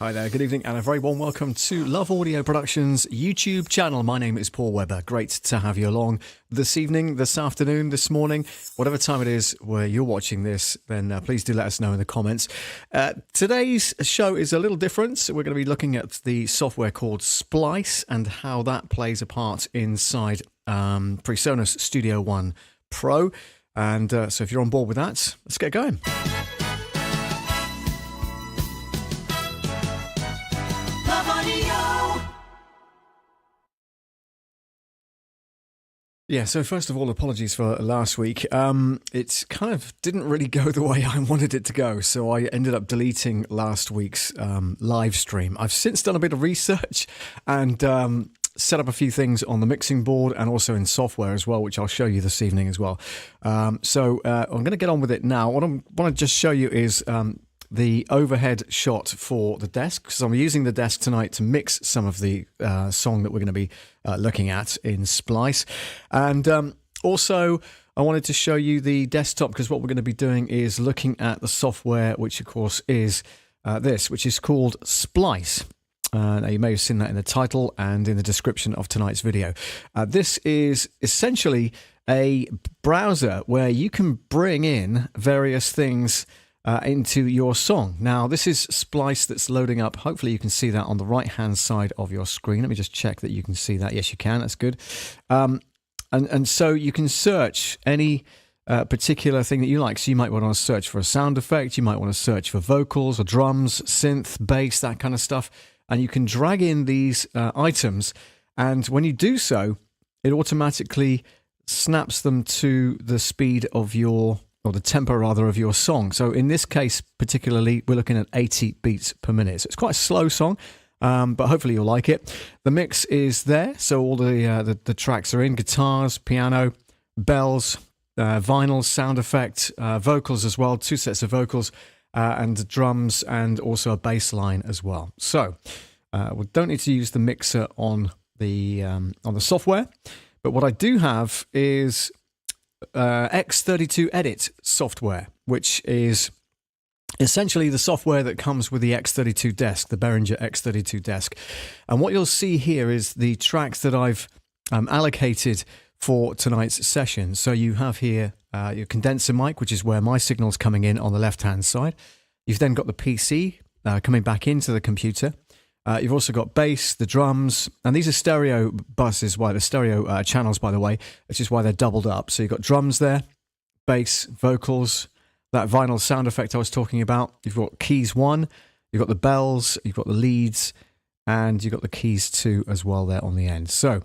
Hi there, good evening, and a very warm welcome to Love Audio Productions YouTube channel. My name is Paul Webber. Great to have you along this evening, this afternoon, this morning, whatever time it is where you're watching this, then please do let us know in the comments. Today's show is a little different. We're going to be looking at the software called Splice and how that plays a part inside PreSonus Studio One Pro. And so if you're on board with that, let's get going. Yeah, so first of all, apologies for last week. It kind of didn't really go the way I wanted it to go, so I ended up deleting last week's live stream. I've since done a bit of research and set up a few things on the mixing board and also in software as well, which I'll show you this evening as well. So I'm going to get on with it now. What I want to just show you is the overhead shot for the desk, because I'm using the desk tonight to mix some of the song that we're going to be looking at in Splice. And also I wanted to show you the desktop, because what we're going to be doing is looking at the software, which of course is this, which is called Splice. Now you may have seen that in the title and in the description of tonight's video. This is essentially a browser where you can bring in various things into your song. Now, this is Splice that's loading up. Hopefully you can see that on the right-hand side of your screen. Let me just check that you can see that. Yes, you can. That's good. And so you can search any particular thing that you like. So you might want to search for a sound effect. You might want to search for vocals or drums, synth, bass, that kind of stuff. And you can drag in these items. And when you do so, it automatically snaps them to the speed of your, or the tempo rather, of your song. So in this case particularly, we're looking at 80 beats per minute. So it's quite a slow song, but hopefully you'll like it. The mix is there, so all the tracks are in: guitars, piano, bells, vinyl, sound effect, vocals as well, 2 sets of vocals, and drums, and also a bass line as well. So we don't need to use the mixer on the software, but what I do have is X32 Edit software, which is essentially the software that comes with the X32 desk, the Behringer X32 desk. And what you'll see here is the tracks that I've allocated for tonight's session. So you have here your condenser mic, which is where my signal's coming in on the left-hand side. You've then got the PC coming back into the computer. You've also got bass, the drums, and these are stereo buses, the stereo channels, by the way, which is why they're doubled up. So you've got drums there, bass, vocals, that vinyl sound effect I was talking about. You've got keys 1, you've got the bells, you've got the leads, and you've got the keys 2 as well there on the end. So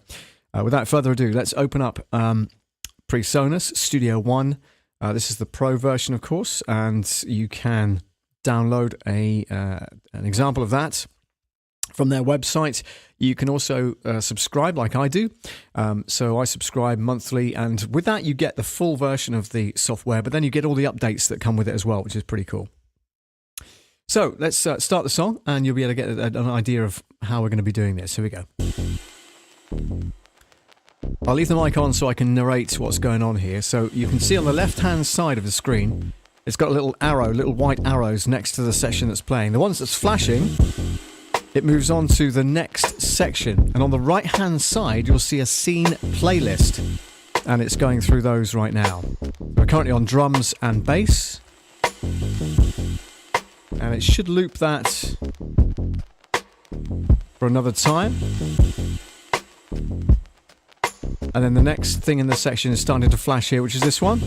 without further ado, let's open up PreSonus Studio One. This is the Pro version, of course, and you can download an example of that from their website. You can also subscribe like I do. So I subscribe monthly, and with that you get the full version of the software, but then you get all the updates that come with it as well, which is pretty cool. So let's start the song, and you'll be able to get an idea of how we're going to be doing this. Here we go. I'll leave the mic on so I can narrate what's going on here. So you can see on the left-hand side of the screen, it's got a little arrow, little white arrows next to the section that's playing. The ones that's flashing, it moves on to the next section, and on the right hand side you'll see a scene playlist, and it's going through those right now. We're currently on drums and bass, and it should loop that for another time, and then the next thing in the section is starting to flash here, which is this one.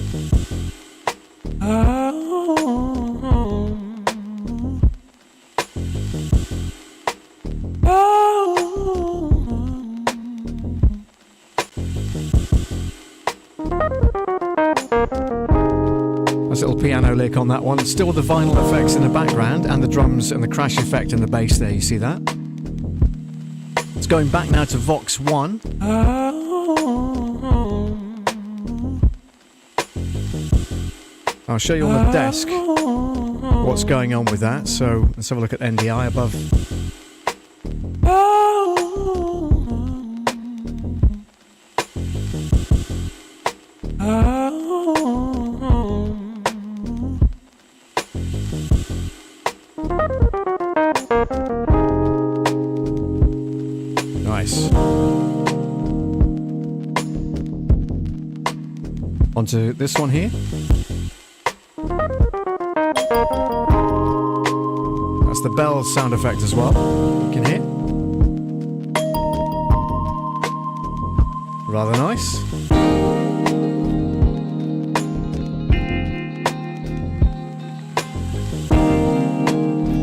Nice little piano lick on that one. It's still the vinyl effects in the background and the drums and the crash effect in the bass there, you see that? It's going back now to Vox 1. I'll show you on the desk what's going on with that. So let's have a look at NDI above. nice. Onto this one here. That's the bell sound effect as well, you can hear. Rather nice.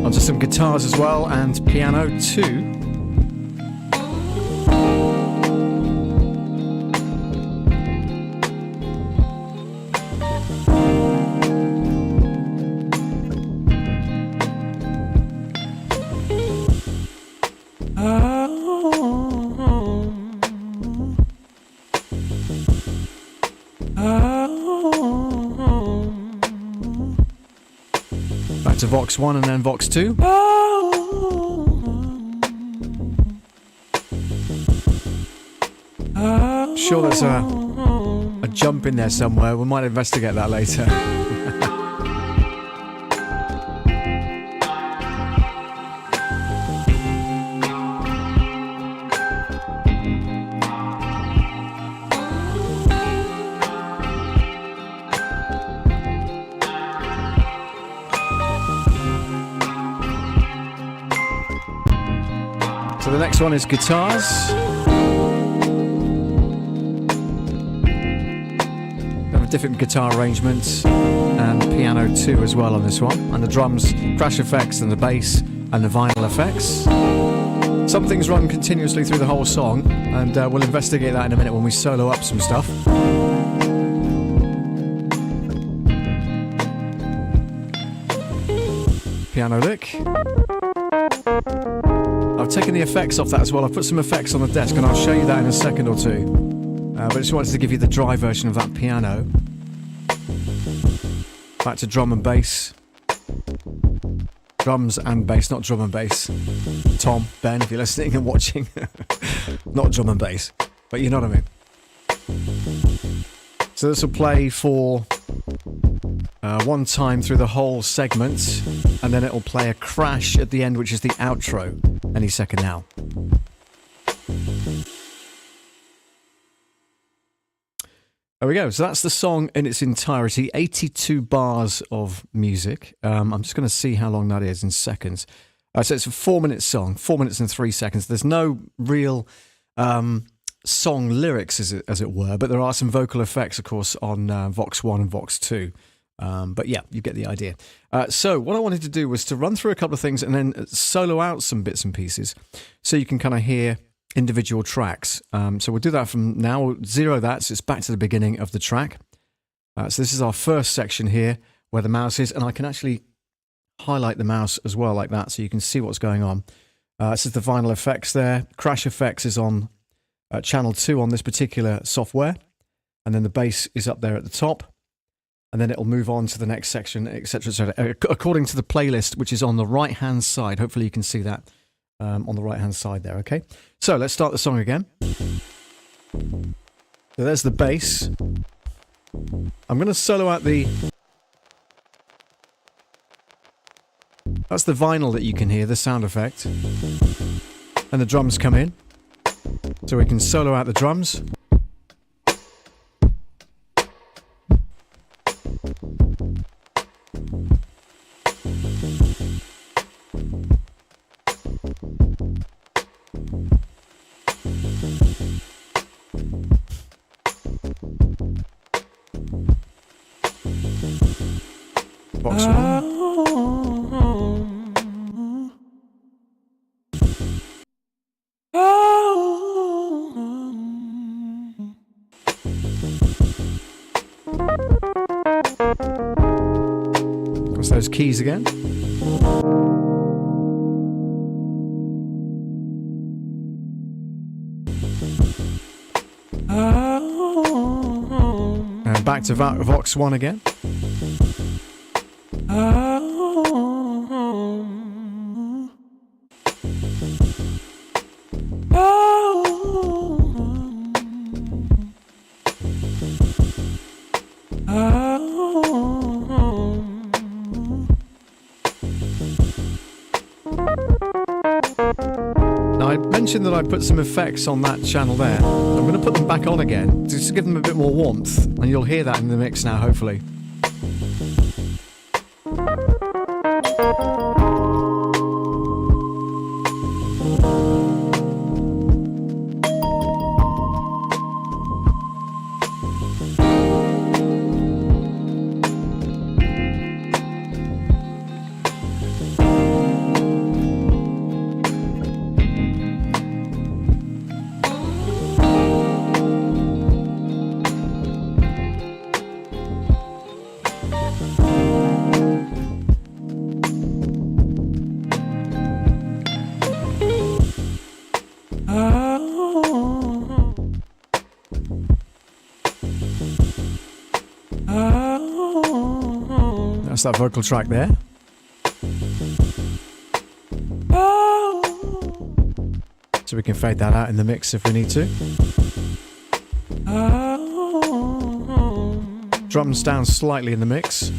Onto some guitars as well, and piano too. Back to Vox 1 and then Vox 2. Sure, there's a jump in there somewhere. We might investigate that later. So the next one is guitars. We have different guitar arrangements and piano too as well on this one. And the drums, crash effects, and the bass and the vinyl effects. Some things run continuously through the whole song, and we'll investigate that in a minute when we solo up some stuff. Piano lick. I've taken the effects off that as well. I've put some effects on the desk and I'll show you that in a second or two. But I just wanted to give you the dry version of that piano. Back to drum and bass. Drums and bass, not drum and bass. Tom, Ben, if you're listening and watching. Not drum and bass, but you know what I mean. So this will play for one time through the whole segment, and then it'll play a crash at the end, which is the outro, any second now. There we go. So that's the song in its entirety, 82 bars of music. I'm just going to see how long that is in seconds. So it's a 4-minute song, 4 minutes and 3 seconds. There's no real song lyrics, as it were, but there are some vocal effects, of course, on Vox 1 and Vox 2. But yeah, you get the idea. So what I wanted to do was to run through a couple of things and then solo out some bits and pieces so you can kind of hear individual tracks. So we'll do that from now. We'll zero that, so it's back to the beginning of the track. So this is our first section here where the mouse is, and I can actually highlight the mouse as well like that so you can see what's going on. This is the vinyl effects there. Crash effects is on channel 2 on this particular software, and then the bass is up there at the top. And then it'll move on to the next section, etc., etc., according to the playlist, which is on the right-hand side. Hopefully you can see that on the right-hand side there, okay? So let's start the song again. So there's the bass. I'm going to solo out the... That's the vinyl that you can hear, the sound effect. And the drums come in. So we can solo out the drums. Box 1. Press those keys again. And back to Vox 1 again. Now, I mentioned that I put some effects on that channel there. I'm going to put them back on again just to give them a bit more warmth, and you'll hear that in the mix now, hopefully. That's that vocal track there. So we can fade that out in the mix if we need to. Drums down slightly in the mix.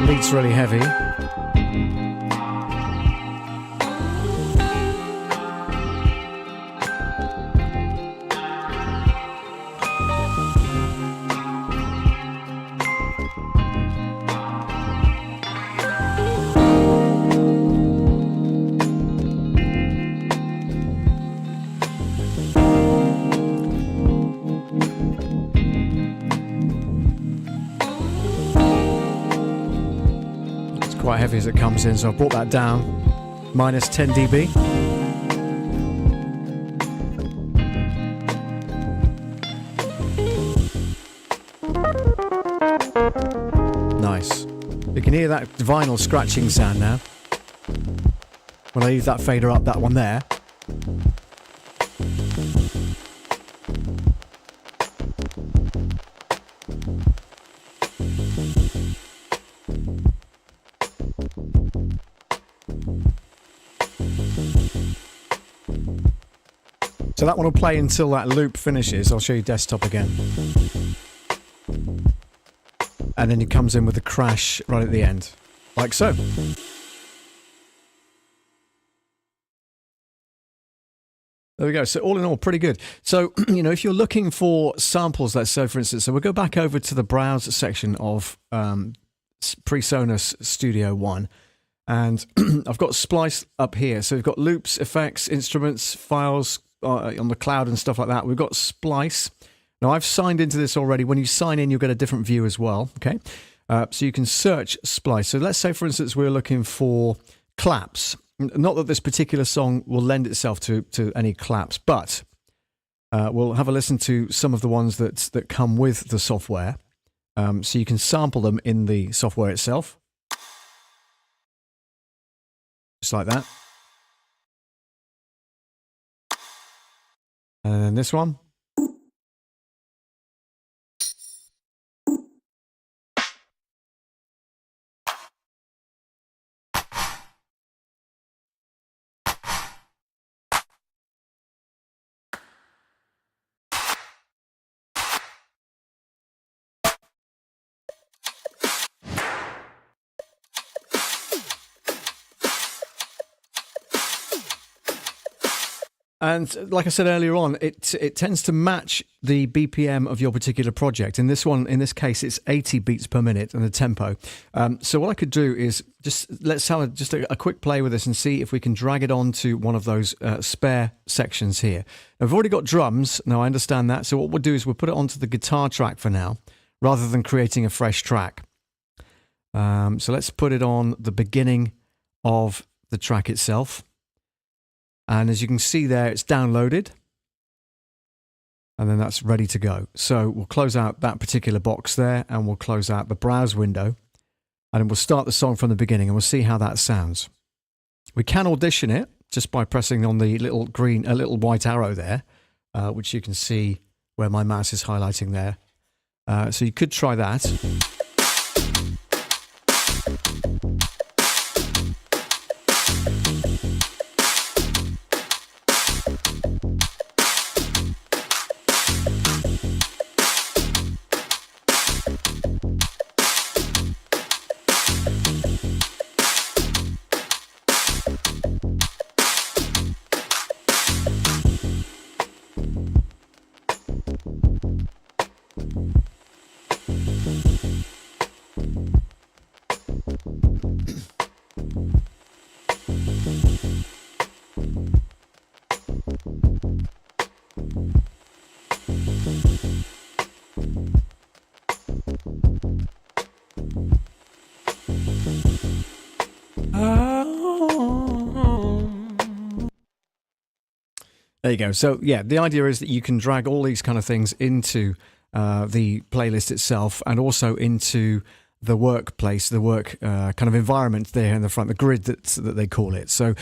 Lead's really heavy. Quite heavy as it comes in, so I brought that down, minus 10 dB. Nice. You can hear that vinyl scratching sound now. When I leave that fader up, that one there. So that one will play until that loop finishes. I'll show you desktop again. And then it comes in with a crash right at the end, like so. There we go. So all in all, pretty good. So, you know, if you're looking for samples, let's say, for instance, so we'll go back over to the browse section of PreSonus Studio One. And I've got Splice up here. So we've got loops, effects, instruments, files on the cloud and stuff like that. We've got Splice. Now, I've signed into this already. When you sign in, you'll get a different view as well. Okay. So you can search Splice. So let's say, for instance, we're looking for claps. Not that this particular song will lend itself to any claps, but we'll have a listen to some of the ones that come with the software. So you can sample them in the software itself. Just like that. And then this one. And like I said earlier on, it tends to match the BPM of your particular project. In this case, it's 80 beats per minute and the tempo. So what I could do is let's have a quick play with this and see if we can drag it onto one of those spare sections here. Now, I've already got drums. Now I understand that. So what we'll do is we'll put it onto the guitar track for now, rather than creating a fresh track. So let's put it on the beginning of the track itself. And as you can see there, it's downloaded. And then that's ready to go. So we'll close out that particular box there, and we'll close out the browse window. And then we'll start the song from the beginning, and we'll see how that sounds. We can audition it just by pressing on the little white arrow there, which you can see where my mouse is highlighting there. So you could try that. There you go. So yeah, the idea is that you can drag all these kind of things into the playlist itself, and also into the workplace, the work kind of environment there in the front, the grid that they call it. So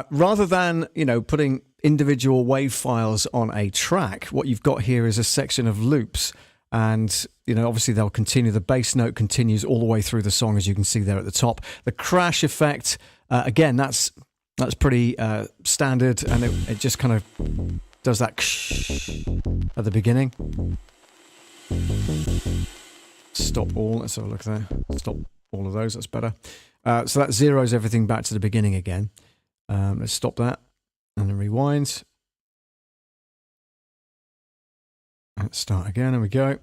rather than putting individual wave files on a track, what you've got here is a section of loops. And, obviously they'll continue. The bass note continues all the way through the song, as you can see there at the top. The crash effect, again, that's pretty standard, and it just kind of does that at the beginning. Stop all. Let's have a look there. Stop all of those. That's better. So that zeroes everything back to the beginning again. Let's stop that and then rewind. Let's start again. There we go.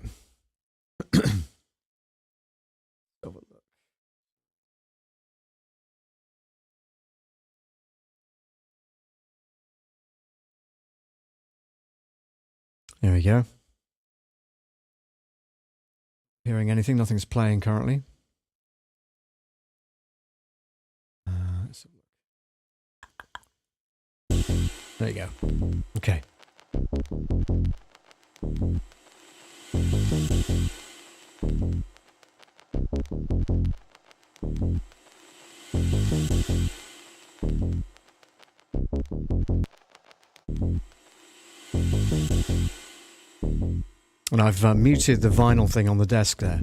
There we go. Hearing anything? Nothing's playing currently. There you go. Okay. And I've muted the vinyl thing on the desk there.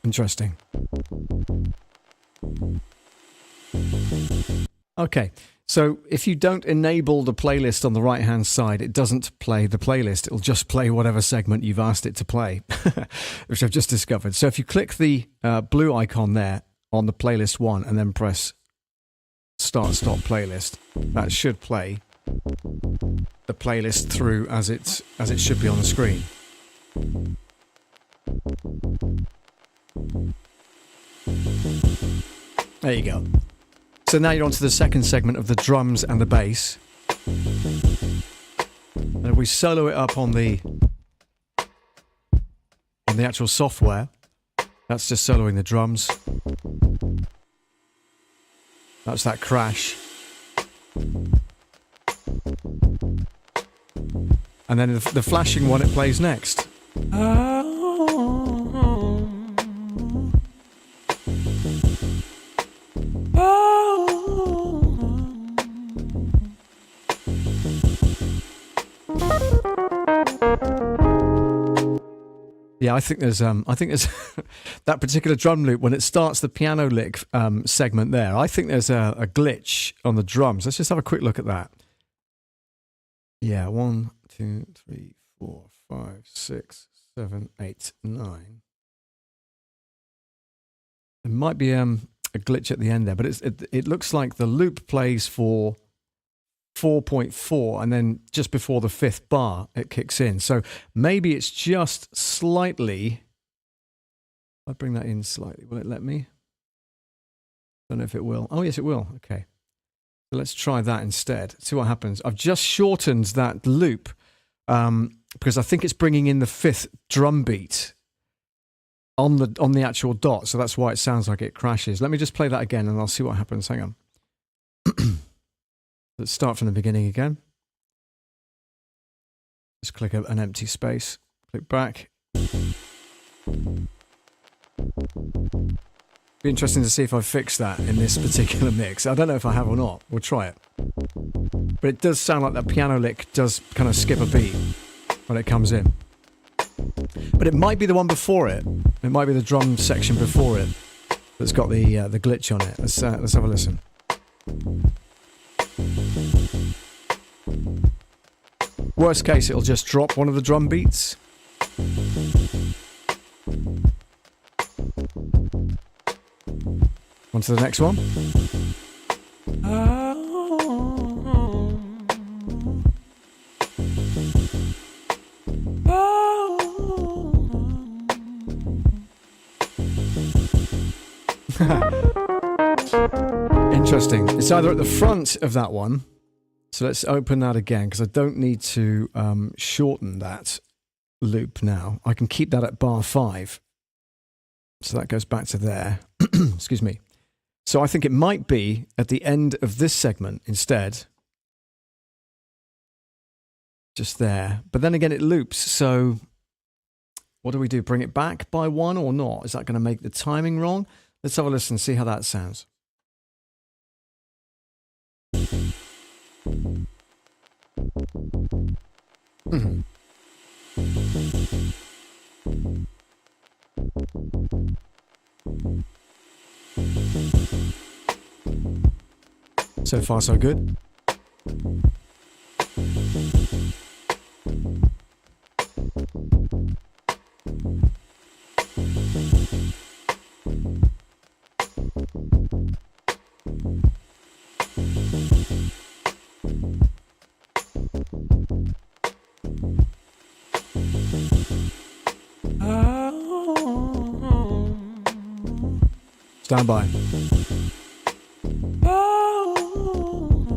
Interesting. Okay, so if you don't enable the playlist on the right-hand side, it doesn't play the playlist. It'll just play whatever segment you've asked it to play, which I've just discovered. So if you click the blue icon there on the playlist one and then press Start Stop Playlist, that should play the playlist through as it should be on the screen. There you go. So now you're on to the second segment of the drums and the bass. And if we solo it up on the actual software, that's just soloing the drums. That's that crash. And then the flashing one, it plays next. Yeah, I think there's that particular drum loop when it starts the piano lick segment there. I think there's a glitch on the drums. Let's just have a quick look at that. Yeah, 1, 2, 3, 4, 5, 6, 7, 8, 9. There might be a glitch at the end there, but it looks like the loop plays for 4.4, and then just before the fifth bar it kicks in. So maybe it's just slightly. I'll bring that in slightly. Will it let me? Don't know if it will. Oh yes, it will. Okay, so let's try that instead. See what happens. I've just shortened that loop because I think it's bringing in the fifth drum beat on the actual dot, so that's why it sounds like it crashes. Let me just play that again and I'll see what happens. Hang on. Let's start from the beginning again. Just click an empty space. Click back. Be interesting to see if I fix that in this particular mix. I don't know if I have or not. We'll try it. But it does sound like that piano lick does kind of skip a beat when it comes in. But it might be the one before it. It might be the drum section before it that's got the glitch on it. Let's have a listen. Worst case, it'll just drop one of the drum beats. On to the next one. interesting. It's either at the front of that one. So let's open that again because I don't need to shorten that loop now. I can keep that at bar 5. So that goes back to there. Excuse me. So I think it might be at the end of this segment instead. Just there. But then again, it loops. So what do we do? Bring it back by 1 or not? Is that going to make the timing wrong? Let's have a listen and see how that sounds. Mm-hmm. So far, so good. Stand by.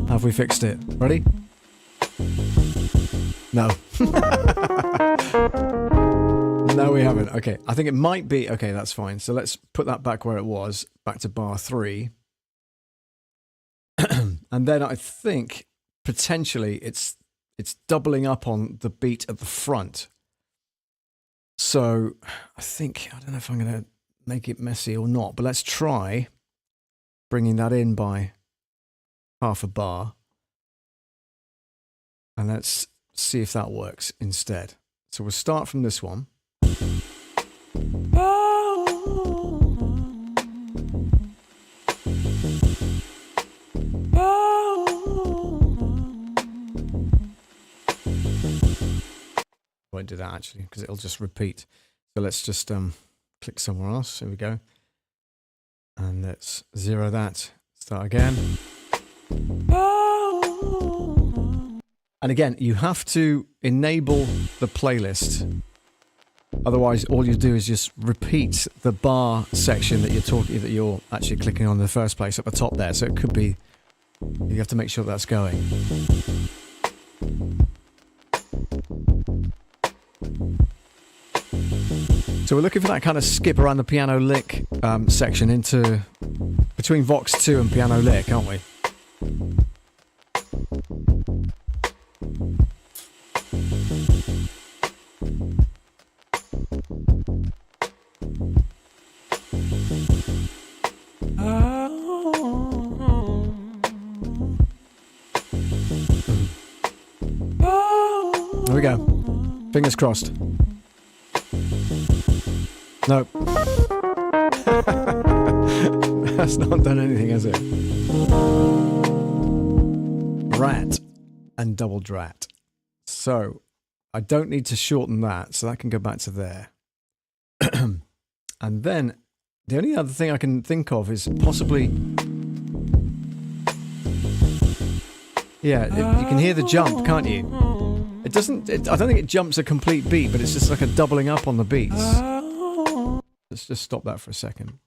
Have we fixed it? Ready? No. No, we haven't. Okay, I think it might be. Okay, that's fine. So let's put that back where it was, back to bar 3. And then I think potentially it's doubling up on the beat at the front. So I don't know if I'm going to make it messy or not, but let's try bringing that in by half a bar. And let's see if that works instead. So we'll start from this one. Won't do that actually because it'll just repeat. So let's just click somewhere else. Here we go. And let's 0 that. Start again. And again, you have to enable the playlist. Otherwise, all you do is just repeat the bar section that you're actually clicking on in the first place at the top there. So it could be, you have to make sure that's going. So we're looking for that kind of skip around the piano lick section into between Vox 2 and piano lick, aren't we? There we go. Fingers crossed. No. That's not done anything, has it? Rat and double drat. So I don't need to shorten that, so that can go back to there. And then the only other thing I can think of is possibly, yeah, you can hear the jump, can't you? It doesn't, I don't think it jumps a complete beat, but it's just like a doubling up on the beats. Let's just stop that for a second.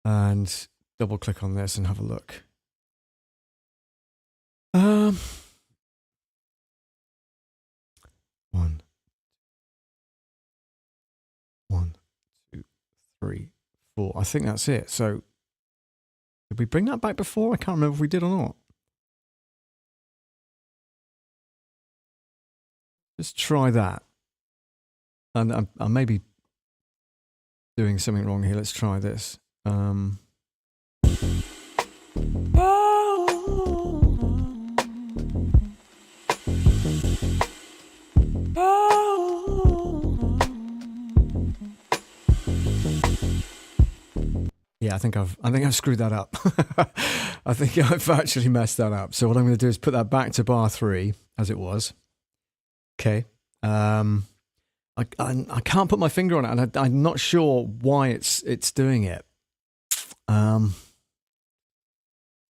And double click on this and have a look. One, 2, 3, 4. I think that's it. So did we bring that back before? I can't remember if we did or not. Just try that. And I may be doing something wrong here. Let's try this. Yeah, I think I've screwed that up. I think I've actually messed that up. So what I'm going to do is put that back to bar 3 as it was. Okay. I can't put my finger on it, and I'm not sure why it's doing it.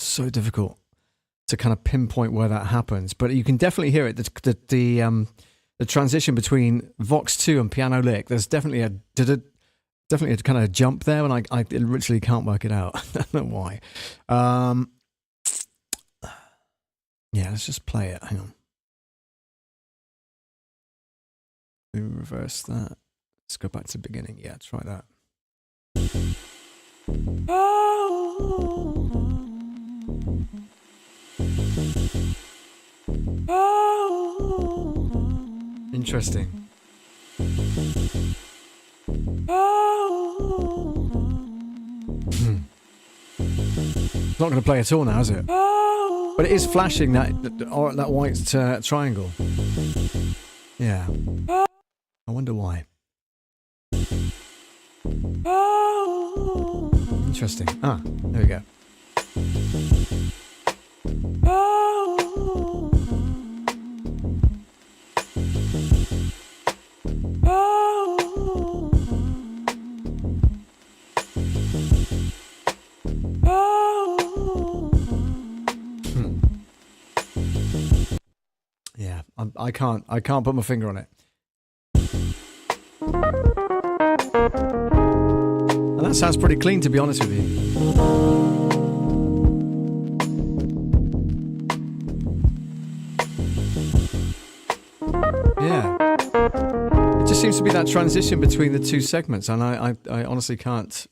So difficult to kind of pinpoint where that happens, but you can definitely hear it. The transition between Vox 2 and piano lick. There's definitely a Definitely a kind of jump there, and I literally can't work it out. I don't know why. Yeah, let's just play it. Hang on. We reverse that. Let's go back to the beginning. Yeah, try that. Interesting. It's not going to play at all now, is it? But it is flashing that white triangle. Yeah. I wonder why. Interesting. Ah, there we go. Yeah, I can't put my finger on it. And that sounds pretty clean, to be honest with you. Yeah. It just seems to be that transition between the two segments, and I honestly can't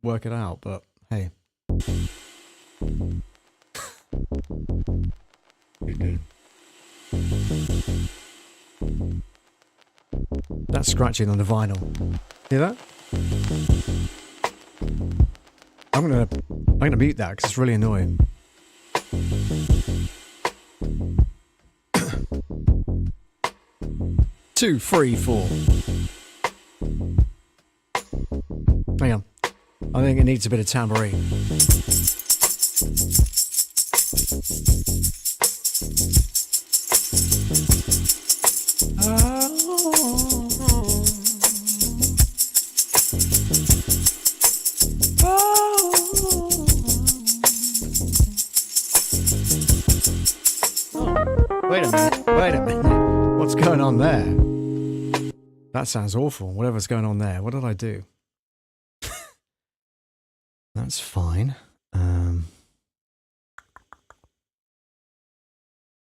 work it out, but hey. That's scratching on the vinyl. Hear that? I'm gonna mute that because it's really annoying. Two, three, four. Hang on. I think it needs a bit of tambourine. Wait a minute. What's going on there? That sounds awful. Whatever's going on there. What did I do? That's fine.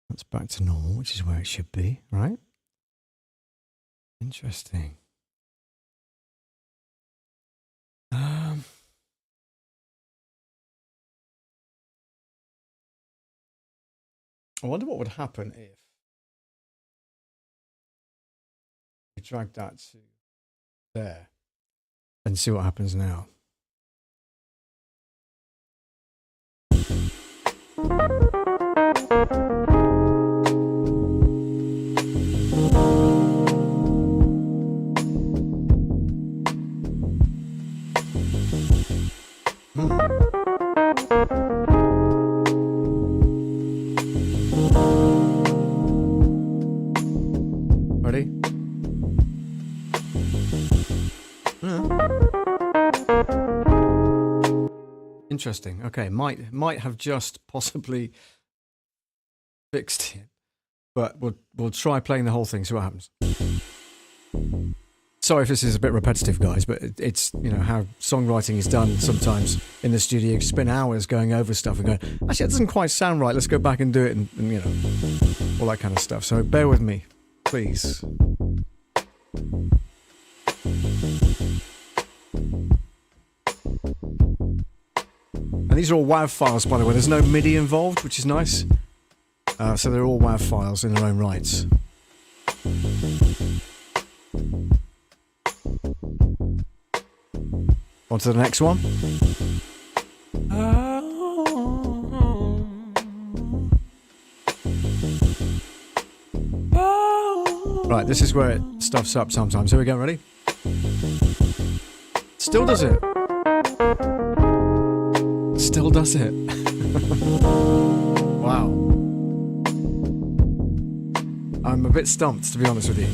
That's back to normal, which is where it should be, right? Interesting. I wonder what would happen if we drag that to there and see what happens now. Ready? Interesting. Okay, might have just possibly fixed it, but we'll try playing the whole thing. See what happens. Sorry if this is a bit repetitive, guys, but it's, you know, how songwriting is done sometimes in the studio. You spend hours going over stuff and going, actually, that doesn't quite sound right. Let's go back and do it, and you know, all that kind of stuff. So bear with me, please. And these are all WAV files, by the way. There's no MIDI involved, which is nice. So they're all WAV files in their own rights. On to the next one. Right, this is where it stuffs up sometimes. Here we go, ready? Still does it. Still does it. Wow. I'm a bit stumped, to be honest with you.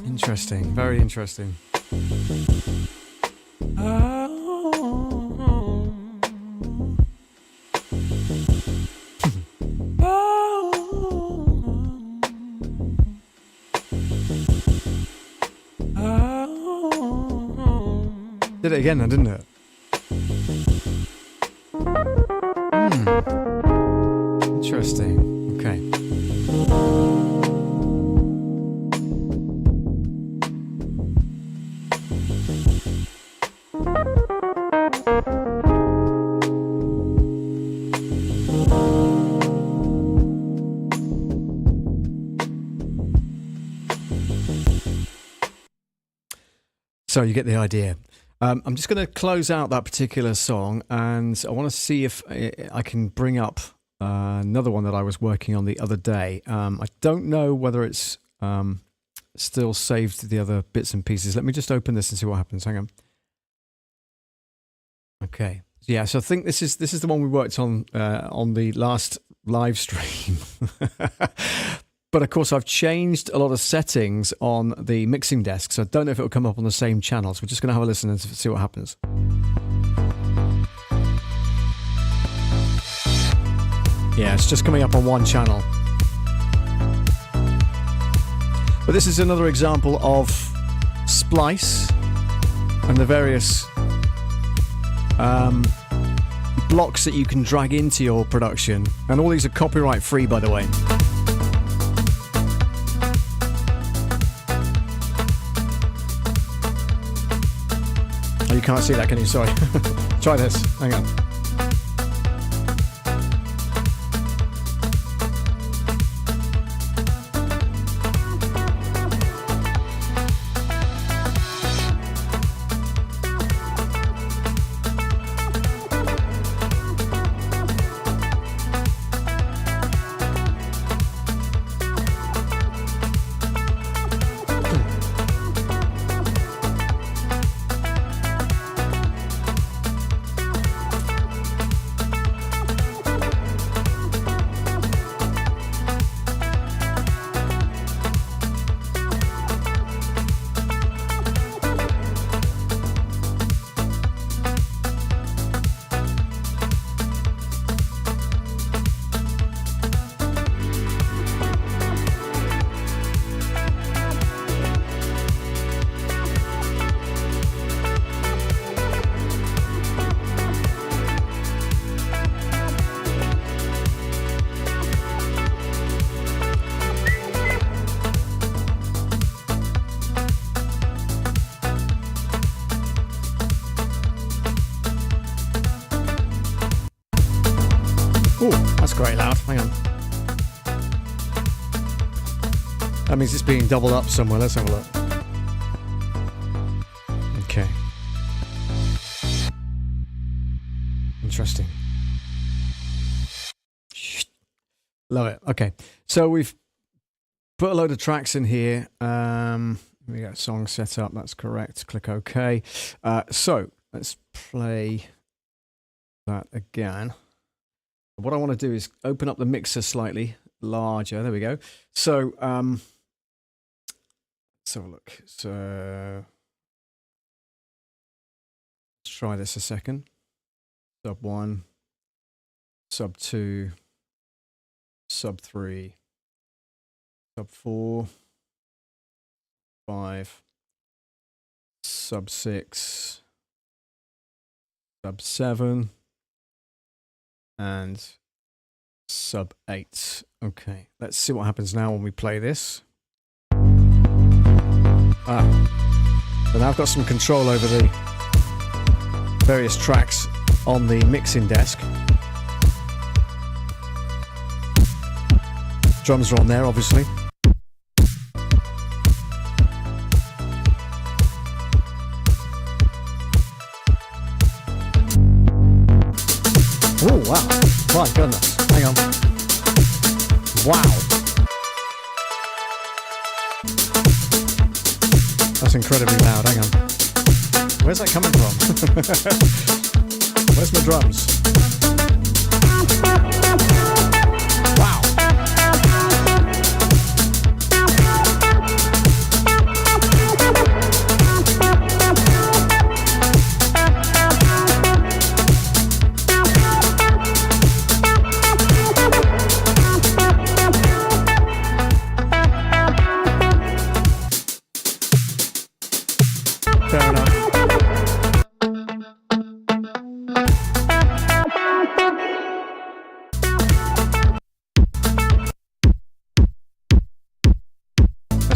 Interesting, very interesting. Did it again then, didn't it? Interesting. Okay. So you get the idea. I'm just going to close out that particular song, and I want to see if I can bring up another one that I was working on the other day. I don't know whether it's still saved to the other bits and pieces. Let me just open this and see what happens. Hang on. Okay. Yeah, so I think this is the one we worked on the last live stream. But of course, I've changed a lot of settings on the mixing desk, so I don't know if it will come up on the same channel. So we're just going to have a listen and see what happens. Yeah, it's just coming up on one channel. But this is another example of Splice and the various blocks that you can drag into your production. And all these are copyright free, by the way. You can't see that, can you? Sorry. Try this. Hang on. Oh, that's quite loud. Hang on. That means it's being doubled up somewhere. Let's have a look. Okay. Interesting. Love it. Okay. So we've put a load of tracks in here. We got a song set up. That's correct. Click OK. So let's play that again. What I want to do is open up the mixer slightly larger. There we go. So let's have a look. So let's try this a second. Sub 1, sub 2, sub 3, sub 4, 5, sub 6, sub 7, and sub 8. Okay, let's see what happens now when we play this. So now I've got some control over the various tracks on the mixing desk. Drums are on there, obviously. Oh, wow. My goodness. Hang on. Wow. That's incredibly loud. Hang on. Where's that coming from? Where's my drums? Wow.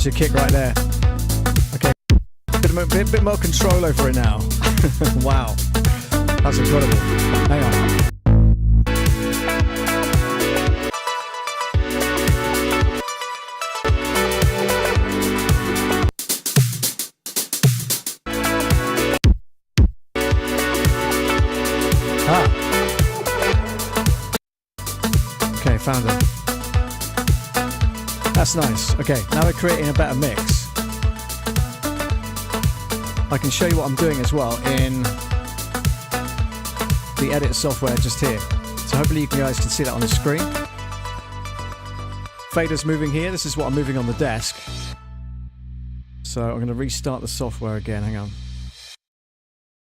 That's your kick right there. Okay, bit more control over it now. Wow, that's incredible. Hang on. Okay, found it. That's nice. Okay, now we're creating a better mix. I can show you what I'm doing as well in the edit software just here. So hopefully you guys can see that on the screen. Fader's moving here. This is what I'm moving on the desk. So I'm going to restart the software again. Hang on.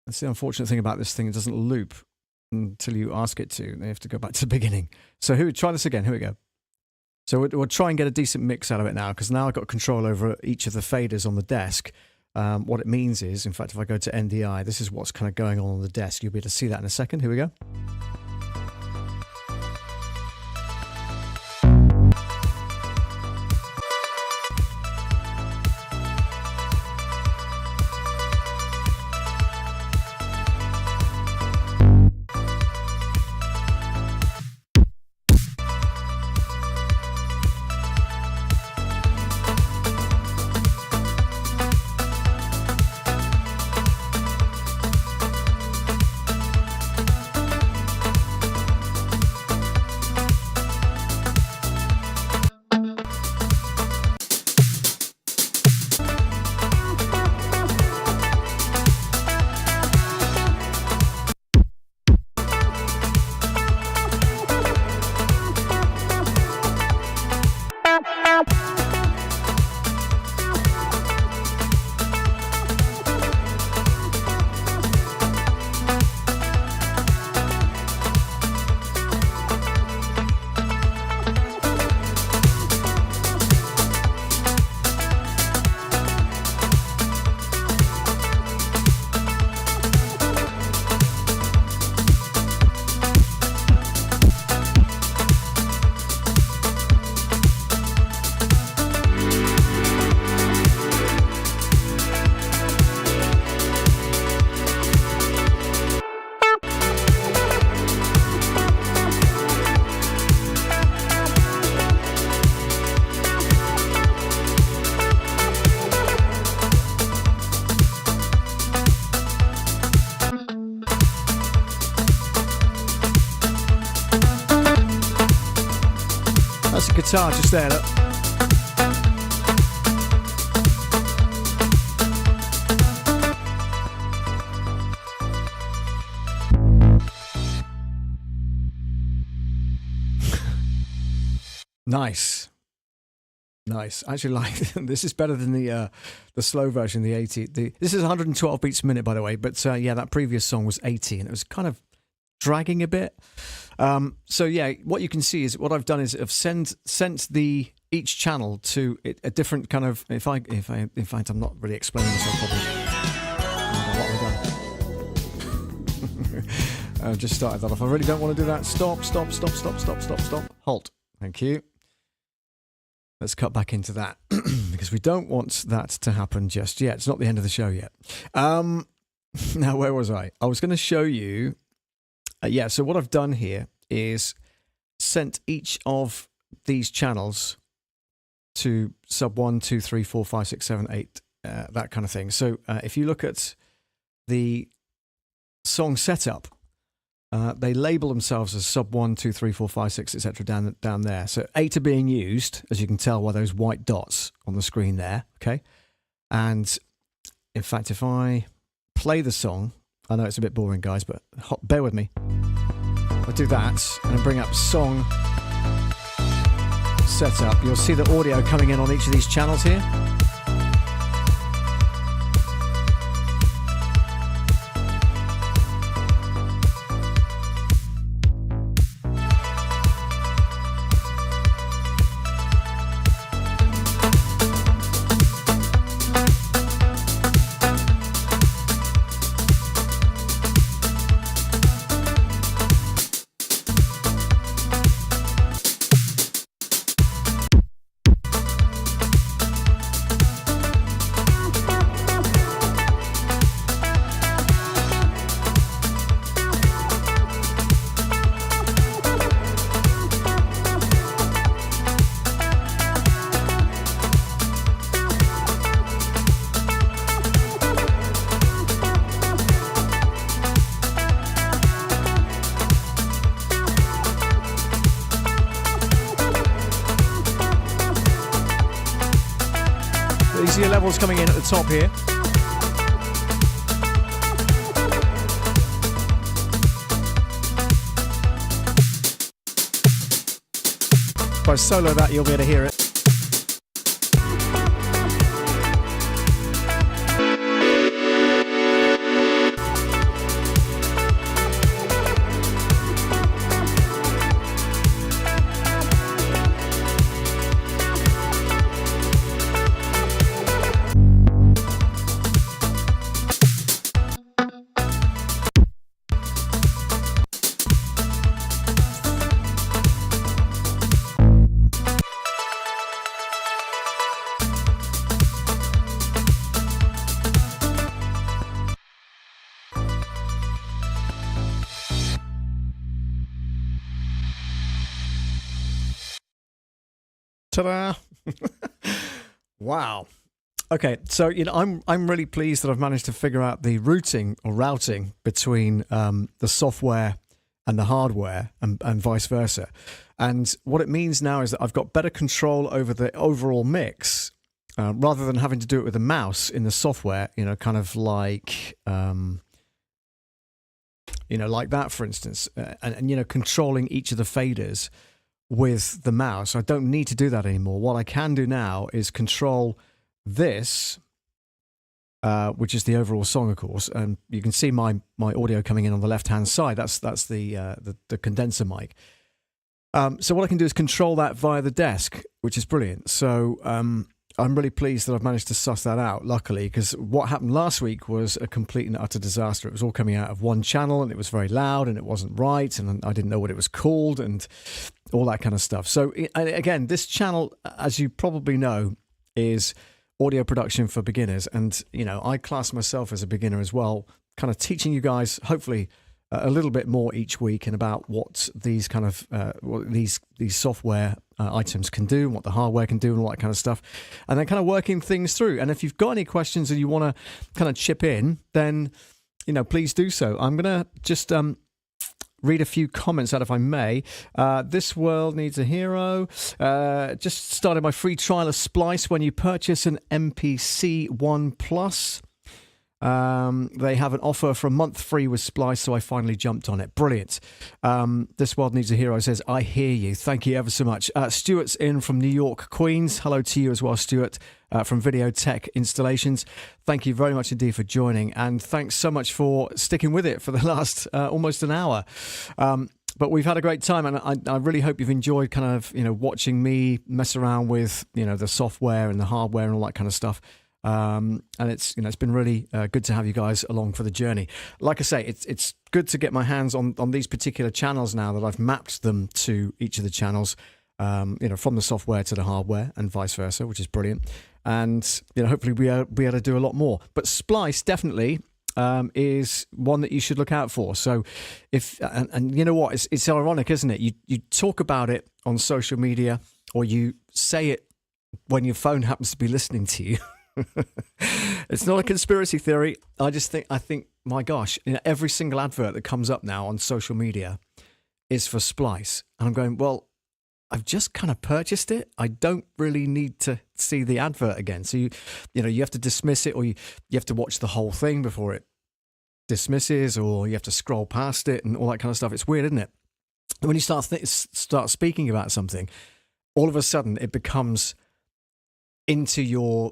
That's the unfortunate thing about this thing. It doesn't loop until you ask it to. They have to go back to the beginning. So try this again. Here we go. So we'll try and get a decent mix out of it now, because now I've got control over each of the faders on the desk. What it means is, in fact, if I go to NDI, this is what's kind of going on the desk. You'll be able to see that in a second. Here we go. Guitar just there, look. Nice. I actually like this. Is better than the slow version, the 80. This is 112 beats a minute, by the way. But yeah, that previous song was 80, and it was kind of dragging a bit. So yeah, what you can see is what I've done is I've sent each channel to a different kind of. In fact, I'm not really explaining myself properly. What have I done? I've just started that off. I really don't want to do that. Stop. Halt. Thank you. Let's cut back into that because we don't want that to happen just yet. It's not the end of the show yet. Now, where was I? I was going to show you. Yeah, so what I've done here is sent each of these channels to sub 1, 2, 3, 4, 5, 6, 7, 8, that kind of thing. So if you look at the song setup, they label themselves as sub 1, 2, 3, 4, 5, 6, etc. down there. So 8 are being used, as you can tell by those white dots on the screen there. Okay, and in fact, if I play the song, I know it's a bit boring, guys, but bear with me. I'll do that and bring up song setup. You'll see the audio coming in on each of these channels here. These are your levels coming in at the top here. If I solo that, you'll be able to hear it. Ta-da! Wow. Okay, so I'm really pleased that I've managed to figure out the routing between the software and the hardware and vice versa. And what it means now is that I've got better control over the overall mix rather than having to do it with a mouse in the software, kind of like, like that, for instance, and controlling each of the faders with the mouse. I don't need to do that anymore. What I can do now is control this, which is the overall song, of course, and you can see my audio coming in on the left-hand side. That's the condenser mic. So what I can do is control that via the desk, which is brilliant. So I'm really pleased that I've managed to suss that out, luckily, because what happened last week was a complete and utter disaster. It was all coming out of one channel, and it was very loud, and it wasn't right, and I didn't know what it was called, and all that kind of stuff. So again, this channel, as you probably know, is audio production for beginners, and I class myself as a beginner as well, kind of teaching you guys, hopefully, a little bit more each week and about what these kind of these software items can do, and what the hardware can do, and all that kind of stuff, and then kind of working things through. And if you've got any questions and you want to kind of chip in, then please do so. I'm gonna just read a few comments out, if I may. This world needs a hero. Just started my free trial of Splice. When you purchase an MPC 1 Plus, they have an offer for a month free with Splice, so I finally jumped on it. Brilliant. This world needs a hero says, I hear you. Thank you ever so much. Stuart's in from New York, Queens. Hello to you as well, Stuart, from Video Tech Installations. Thank you very much indeed for joining, and thanks so much for sticking with it for the last almost an hour. But we've had a great time, and I really hope you've enjoyed kind of, watching me mess around with, the software and the hardware and all that kind of stuff. And it's it's been really good to have you guys along for the journey. Like I say, it's good to get my hands on these particular channels now that I've mapped them to each of the channels, from the software to the hardware and vice versa, which is brilliant. And hopefully we'll be able to do a lot more. But Splice definitely is one that you should look out for. So if and you know what, it's ironic, isn't it? You talk about it on social media, or you say it when your phone happens to be listening to you. It's not a conspiracy theory. I think, my gosh, every single advert that comes up now on social media is for Splice. And I'm going, well, I've just kind of purchased it. I don't really need to see the advert again. So you have to dismiss it, or you have to watch the whole thing before it dismisses, or you have to scroll past it and all that kind of stuff. It's weird, isn't it? When you start speaking about something, all of a sudden it becomes into your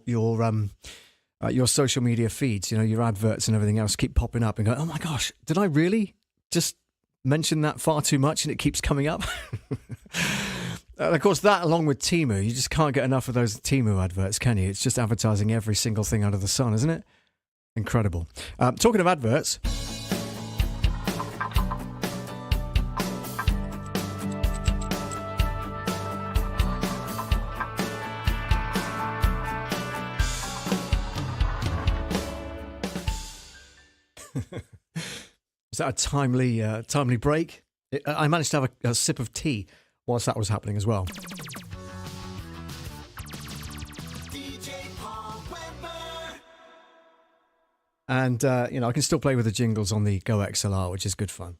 social media feeds, your adverts and everything else keep popping up and go, oh my gosh, did I really just mention that far too much, and it keeps coming up? And of course, that along with Temu, you just can't get enough of those Temu adverts, can you? It's just advertising every single thing under the sun, isn't it? Incredible. Talking of adverts, is that a timely break? I managed to have a sip of tea whilst that was happening as well. And I can still play with the jingles on the Go XLR, which is good fun.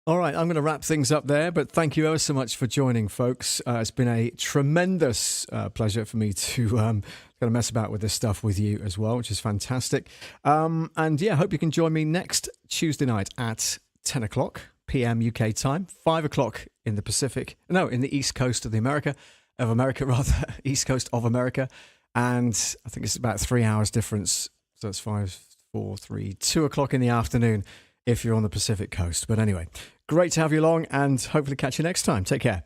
All right, I'm going to wrap things up there, but thank you ever so much for joining, folks. It's been a tremendous pleasure for me to kind of mess about with this stuff with you as well, which is fantastic. And yeah, hope you can join me next Tuesday night at 10 o'clock p.m. UK time, 5 o'clock in the Pacific, no, in the East Coast of America, East Coast of America. And I think it's about 3 hours difference. So it's 5, 4, 3, 2 o'clock in the afternoon if you're on the Pacific coast. But anyway, great to have you along and hopefully catch you next time. Take care.